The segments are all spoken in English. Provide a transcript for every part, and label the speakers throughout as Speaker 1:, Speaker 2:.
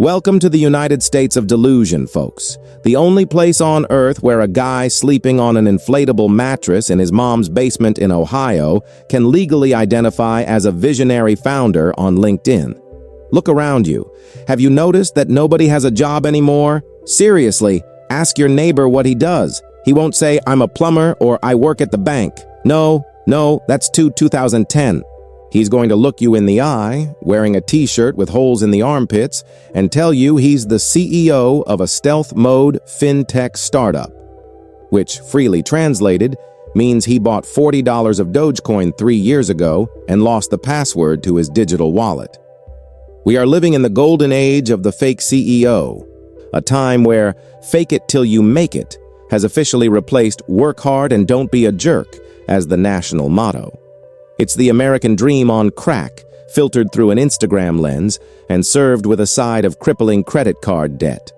Speaker 1: Welcome to the United States of delusion, folks. The only place on earth where a guy sleeping on an inflatable mattress in his mom's basement in Ohio can legally identify as a visionary founder on LinkedIn. Look around you. Have you noticed that nobody has a job anymore? Seriously, ask your neighbor what he does. He won't say, "I'm a plumber" or "I work at the bank." No, that's 2010. He's going to look you in the eye, wearing a t-shirt with holes in the armpits, and tell you he's the CEO of a stealth mode fintech startup, which, freely translated, means he bought $40 of Dogecoin 3 years ago and lost the password to his digital wallet. We are living in the golden age of the fake CEO, a time where "fake it till you make it" has officially replaced "work hard and don't be a jerk" as the national motto. It's the American dream on crack, filtered through an Instagram lens and served with a side of crippling credit card debt.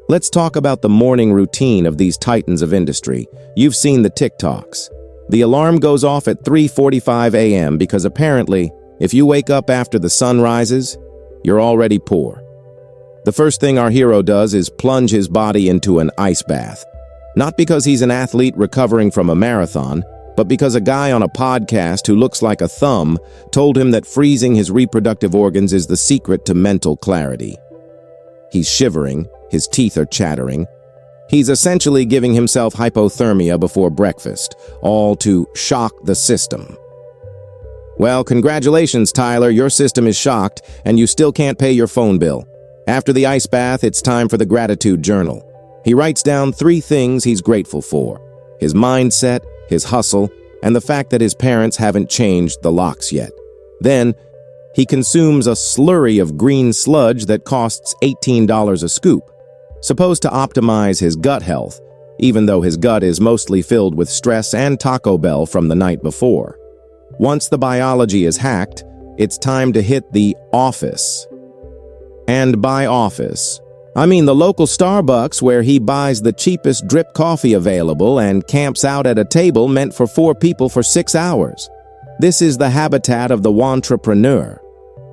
Speaker 1: Let's talk about the morning routine of these titans of industry. You've seen the TikToks. The alarm goes off at 3:45 a.m. because apparently, if you wake up after the sun rises, you're already poor. The first thing our hero does is plunge his body into an ice bath. Not because he's an athlete recovering from a marathon, but because a guy on a podcast who looks like a thumb told him that freezing his reproductive organs is the secret to mental clarity. He's shivering, his teeth are chattering. He's essentially giving himself hypothermia before breakfast, all to shock the system. Well, congratulations, Tyler, your system is shocked and you still can't pay your phone bill. After the ice bath, it's time for the gratitude journal. He writes down 3 things he's grateful for: his mindset, his hustle, and the fact that his parents haven't changed the locks yet. Then, he consumes a slurry of green sludge that costs $18 a scoop, supposed to optimize his gut health, even though his gut is mostly filled with stress and Taco Bell from the night before. Once the biology is hacked, it's time to hit the office. And by office, I mean the local Starbucks where he buys the cheapest drip coffee available and camps out at a table meant for 4 people for 6 hours. This is the habitat of the wantrepreneur.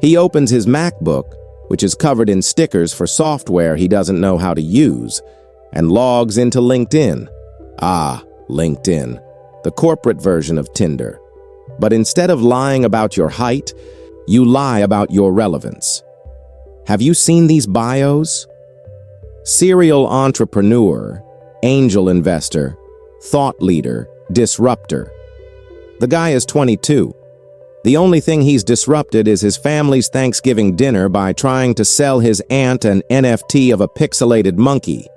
Speaker 1: He opens his MacBook, which is covered in stickers for software he doesn't know how to use, and logs into LinkedIn. Ah, LinkedIn, the corporate version of Tinder. But instead of lying about your height, you lie about your relevance. Have you seen these bios? Serial entrepreneur, angel investor, thought leader, disruptor. The guy is 22. The only thing he's disrupted is his family's Thanksgiving dinner by trying to sell his aunt an NFT of a pixelated monkey.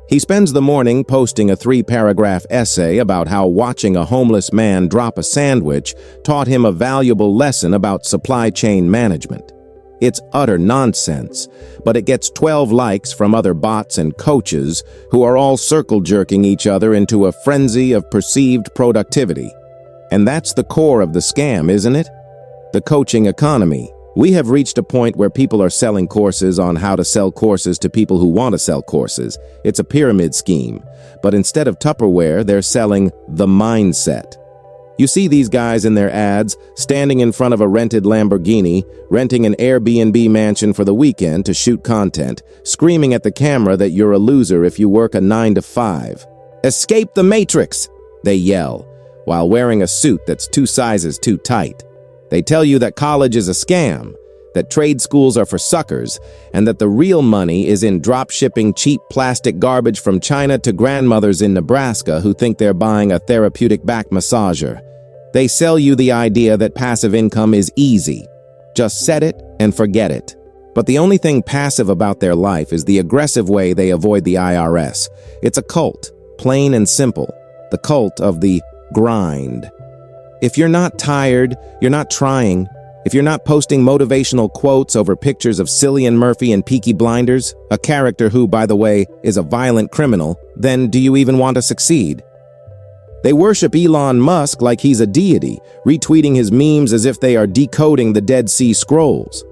Speaker 1: He spends the morning posting a 3-paragraph essay about how watching a homeless man drop a sandwich taught him a valuable lesson about supply chain management. It's utter nonsense, but it gets 12 likes from other bots and coaches who are all circle-jerking each other into a frenzy of perceived productivity. And that's the core of the scam, isn't it? The coaching economy. We have reached a point where people are selling courses on how to sell courses to people who want to sell courses. It's a pyramid scheme, but instead of Tupperware, they're selling the mindset. You see these guys in their ads, standing in front of a rented Lamborghini, renting an Airbnb mansion for the weekend to shoot content, screaming at the camera that you're a loser if you work a 9 to 5. "Escape the Matrix," they yell, while wearing a suit that's 2 sizes too tight. They tell you that college is a scam, that trade schools are for suckers, and that the real money is in drop-shipping cheap plastic garbage from China to grandmothers in Nebraska who think they're buying a therapeutic back massager. They sell you the idea that passive income is easy. Just set it and forget it. But the only thing passive about their life is the aggressive way they avoid the IRS. It's a cult, plain and simple. The cult of the grind. If you're not tired, you're not trying. If you're not posting motivational quotes over pictures of Cillian Murphy and Peaky Blinders, a character who, by the way, is a violent criminal, then do you even want to succeed? They worship Elon Musk like he's a deity, retweeting his memes as if they are decoding the Dead Sea Scrolls.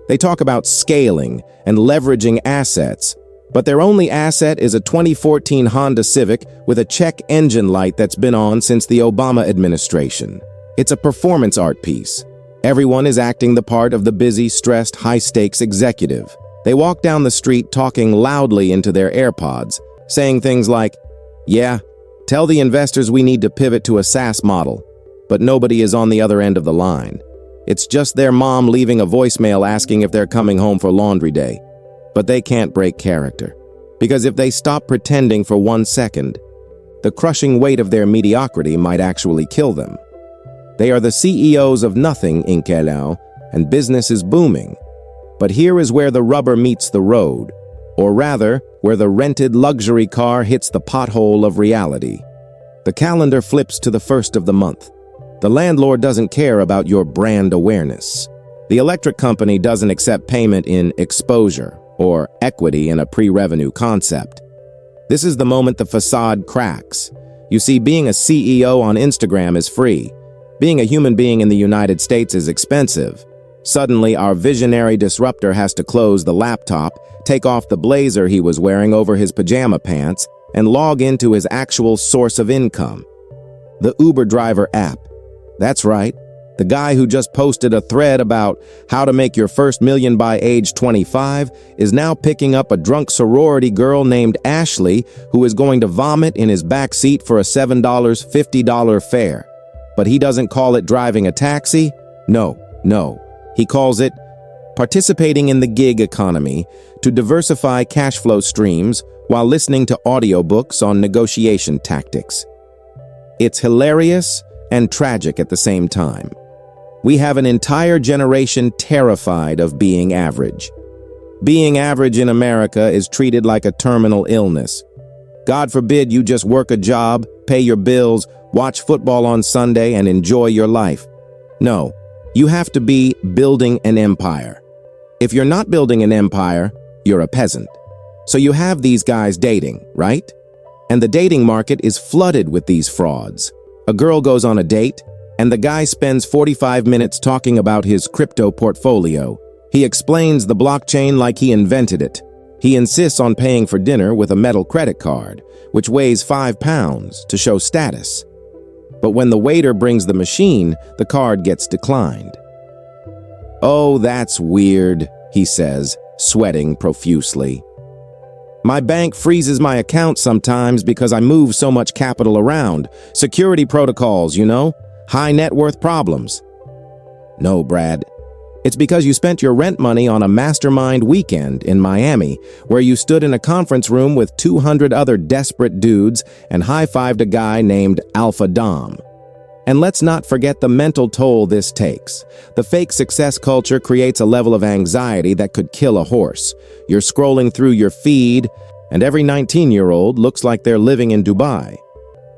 Speaker 1: They talk about scaling and leveraging assets, but their only asset is a 2014 Honda Civic with a check engine light that's been on since the Obama administration. It's a performance art piece. Everyone is acting the part of the busy, stressed, high-stakes executive. They walk down the street talking loudly into their AirPods, saying things like, "Yeah, tell the investors we need to pivot to a SaaS model," but nobody is on the other end of the line. It's just their mom leaving a voicemail asking if they're coming home for laundry day. But they can't break character, because if they stop pretending for 1 second, the crushing weight of their mediocrity might actually kill them. They are the CEOs of nothing in Callao, and business is booming. But here is where the rubber meets the road, or rather, where the rented luxury car hits the pothole of reality. The calendar flips to the 1st of the month. The landlord doesn't care about your brand awareness. The electric company doesn't accept payment in exposure or equity in a pre-revenue concept. This is the moment the facade cracks. You see, being a CEO on Instagram is free. Being a human being in the United States is expensive. Suddenly, our visionary disruptor has to close the laptop, take off the blazer he was wearing over his pajama pants, and log into his actual source of income. The Uber driver app. That's right. The guy who just posted a thread about how to make your first million by age 25 is now picking up a drunk sorority girl named Ashley who is going to vomit in his back seat for a $7.50 fare. But he doesn't call it driving a taxi. No. He calls it participating in the gig economy to diversify cash flow streams while listening to audiobooks on negotiation tactics. It's hilarious and tragic at the same time. We have an entire generation terrified of being average. Being average in America is treated like a terminal illness. God forbid you just work a job, pay your bills, watch football on Sunday, and enjoy your life. No, you have to be building an empire. If you're not building an empire, you're a peasant. So you have these guys dating, right? And the dating market is flooded with these frauds. A girl goes on a date, and the guy spends 45 minutes talking about his crypto portfolio. He explains the blockchain like he invented it. He insists on paying for dinner with a metal credit card, which weighs 5 pounds, to show status. But when the waiter brings the machine, the card gets declined. "Oh, that's weird," he says, sweating profusely. "My bank freezes my account sometimes because I move so much capital around. Security protocols, you know? High net worth problems." "No, Brad. It's because you spent your rent money on a mastermind weekend in Miami, where you stood in a conference room with 200 other desperate dudes and high-fived a guy named Alpha Dom. And let's not forget the mental toll this takes. The fake success culture creates a level of anxiety that could kill a horse. You're scrolling through your feed, and every 19-year-old looks like they're living in Dubai.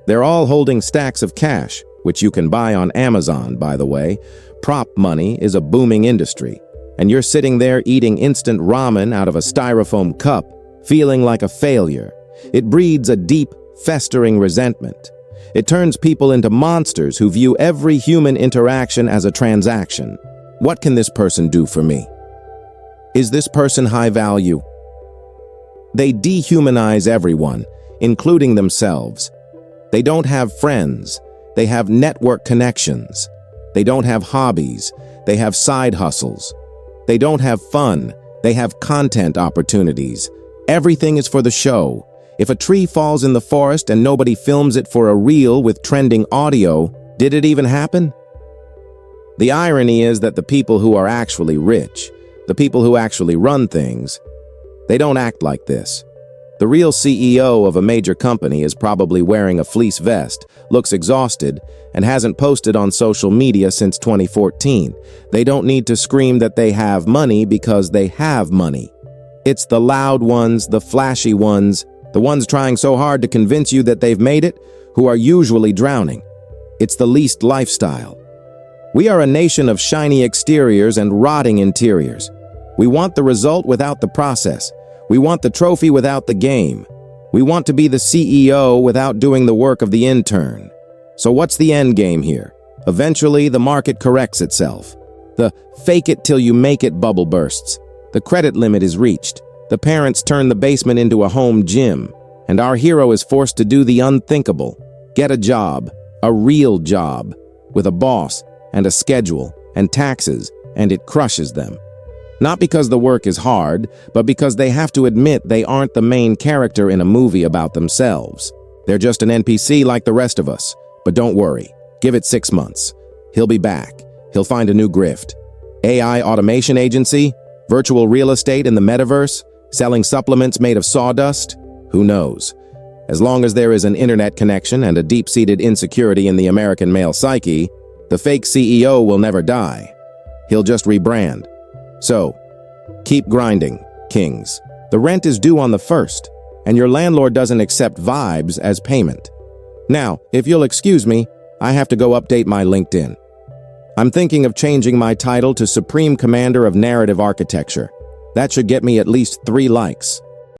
Speaker 1: They're all holding stacks of cash, which you can buy on Amazon, by the way. Prop money is a booming industry, and you're sitting there eating instant ramen out of a styrofoam cup, feeling like a failure. It breeds a deep, festering resentment. It turns people into monsters who view every human interaction as a transaction. What can this person do for me? Is this person high value? They dehumanize everyone, including themselves. They don't have friends. They have network connections. They don't have hobbies. They have side hustles. They don't have fun. They have content opportunities. Everything is for the show. If a tree falls in the forest and nobody films it for a reel with trending audio, did it even happen? The irony is that the people who are actually rich, the people who actually run things, they don't act like this. The real CEO of a major company is probably wearing a fleece vest, looks exhausted, and hasn't posted on social media since 2014. They don't need to scream that they have money because they have money. It's the loud ones, the flashy ones, the ones trying so hard to convince you that they've made it, who are usually drowning. It's the least lifestyle. We are a nation of shiny exteriors and rotting interiors. We want the result without the process. We want the trophy without the game. We want to be the CEO without doing the work of the intern. So what's the end game here? Eventually, the market corrects itself. The fake it till you make it bubble bursts. The credit limit is reached. The parents turn the basement into a home gym. And our hero is forced to do the unthinkable. Get a job, a real job, with a boss and a schedule and taxes, and it crushes them. Not because the work is hard, but because they have to admit they aren't the main character in a movie about themselves. They're just an NPC like the rest of us. But don't worry, give it 6 months. He'll be back. He'll find a new grift. AI automation agency? Virtual real estate in the metaverse? Selling supplements made of sawdust? Who knows? As long as there is an internet connection and a deep-seated insecurity in the American male psyche, the fake CEO will never die. He'll just rebrand. So, keep grinding, kings. The rent is due on the 1st, and your landlord doesn't accept vibes as payment. Now, if you'll excuse me, I have to go update my LinkedIn. I'm thinking of changing my title to Supreme Commander of Narrative Architecture. That should get me at least 3 likes.